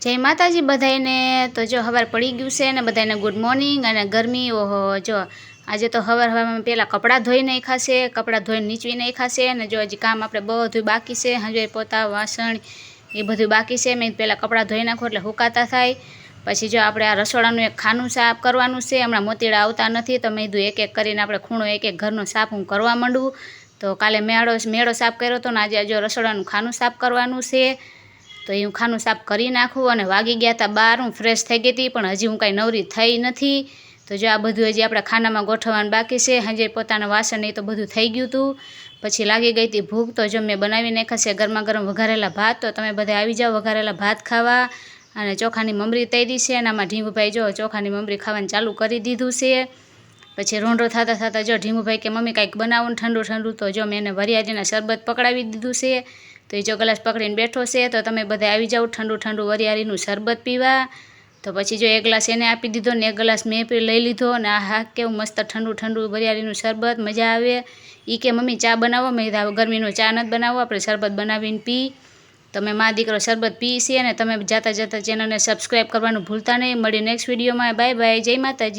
જય માતાજી બધાને। તો જો હવાર પડી ગયું છે ને બધાને ગુડ મોર્નિંગ। અને ગરમી ઓહો જો આજે તો હવારમાં પહેલાં કપડાં ધોઈ નાખ્યા છે, કપડાં ધોઈને નીચવી નાખ્યા છે। અને જો હજી કામ આપણે બધું બાકી છે, હંજે પોતા વાસણ એ બધું બાકી છે। મેં પહેલાં કપડાં ધોઈ નાખો એટલે હુકાતા થાય। પછી જો આપણે આ રસોડાનું એક ખાનું સાફ કરવાનું છે। હમણાં મોતીડા આવતા નથી તો મેં કીધું એક એક કરીને આપણે ખૂણો એક એક ઘરનો સાફ હું કરવા માંડું। તો કાલે મેળો સાફ કર્યો હતો ને આજે જો રસોડાનું ખાનું સાફ કરવાનું છે। તો એ હું ખાનું સાફ કરી નાખું। અને વાગી ગયા હતા 12, હું ફ્રેશ થઈ ગઈ હતી પણ હજી હું કાંઈ નવરી થઈ નથી। તો જો આ બધું હજી આપણે ખાનામાં ગોઠવવાનું બાકી છે। હજી પોતાના વાસણ એ તો બધું થઈ ગયું હતું। પછી લાગી ગઈ હતી ભૂખ તો જો મેં બનાવી નાખ્યા છે ગરમા ગરમ વઘારેલા ભાત। તો તમે બધા આવી જાઓ વઘારેલા ભાત ખાવા। અને ચોખાની મમરી તળી છે અને આમાં ઢીંગુભાઈ જો ચોખાની મમરી ખાવાનું ચાલુ કરી દીધું છે। પછી રોંઢો થતાં થતાં જો ઢીંગુભાઈ કે મમ્મી કાંઈક બનાવો ને ઠંડુ ઠંડુ। તો જો મેં એને વરિયાળીના શરબત પકડાવી દીધું છે। તો એ જો ગ્લાસ પકડીને બેઠો છે। તો તમે બધા આવી જાઓ ઠંડુ ઠંડુ વરિયાળીનું શરબત પીવા। તો પછી જો એક ગ્લાસ એને આપી દીધો ને એક ગ્લાસ મેં લઈ લીધો। અને આ હા કેવું મસ્ત ઠંડુ ઠંડુ વરિયાળીનું શરબત મજા આવે। એ કે મમ્મી ચા બનાવો, મેં કીધું ગરમીનો ચા નથી બનાવો, આપણે શરબત બનાવીને પી। તમે મા દીકરો શરબત પી છે। અને તમે જાતા ચેનલને સબસ્ક્રાઈબ કરવાનું ભૂલતા નહીં। મળી નેક્સ્ટ વિડીયોમાં, બાય બાય, જય માતાજી।